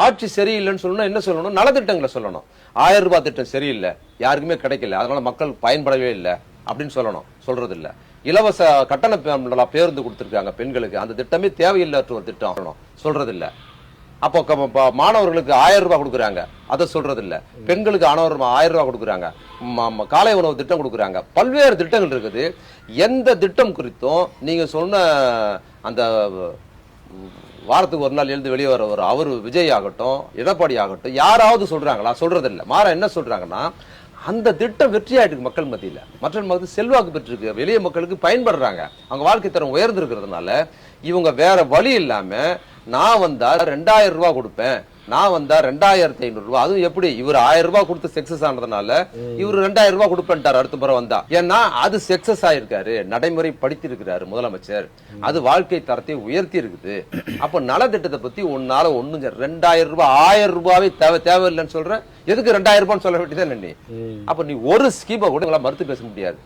ஆட்சி சரியில்லைன்னு சொல்லணும். என்ன சொல்லணும்? நலத்திட்டங்களை சொல்லணும். 1000 ரூபாய் திட்டம் சரியில்லை, யாருக்குமே கிடைக்கல, அதனால மக்கள் பயன்படவே இல்லை அப்படின்னு சொல்லணும். சொல்றது இல்ல. இலவச கட்டண பேருந்து கொடுத்திருக்காங்க பெண்களுக்கு, அந்த திட்டமே தேவையில்லாத ஒரு திட்டம் சொல்லணும். சொல்றது இல்ல. அப்போ மாணவர்களுக்கு 1000 ரூபாய் கொடுக்குறாங்க, அதை சொல்றது இல்ல. பெண்களுக்கு 1000 ரூபாய் கொடுக்குறாங்க, காலை உணவு திட்டம் கொடுக்குறாங்க, பல்வேறு திட்டங்கள் இருக்குது. எந்த திட்டம் குறித்தும் நீங்க சொன்ன அந்த வாரத்துக்கு ஒரு நாள் எழுந்து வெளியே வர அவர் விஜய் ஆகட்டும், எடப்பாடி ஆகட்டும், யாராவது சொல்றாங்களா? சொல்றது இல்ல. மாற என்ன சொல்றாங்கன்னா, அந்த திட்டம் வெற்றி ஆயிட்டு மக்கள் மத்தியில, மற்ற மக்களுக்கு செல்வாக்கு பெற்றிருக்கு, வெளிய மக்களுக்கு பயன்படுறாங்க, அவங்க வாழ்க்கை தரம் உயர்ந்து இருக்கிறதுனால இவங்க வேற வழி இல்லாம நான் வந்தா 2000 ரூபாய் கொடுப்பேன், நான் வந்தா 2500 ரூபாய், அதுவும் எப்படி இவர் 1000 ரூபாய் கொடுத்து சக்சஸ் ஆனதுனால இவர் 2000 ரூபாய் கொடுப்பேன்ட்டார் அடுத்த முறை வந்தா. ஏன்னா அது சக்சஸ் ஆயிருக்காரு, நடைமுறை படித்திருக்கிறாரு முதலமைச்சர், அது வாழ்க்கை தரத்தை உயர்த்தி இருக்குது. அப்ப நலத்திட்டத்தை பத்தி உன்னால ஒண்ணும் 2000 ரூபாய் 1000 ரூபாவே தேவையில்லைன்னு சொல்ற, எதுக்கு 2000 ரூபான்னு சொல்ல வேண்டியதான் நீ? அப்ப நீ ஒரு ஸ்கீமை கூட மறுத்து பேச முடியாது.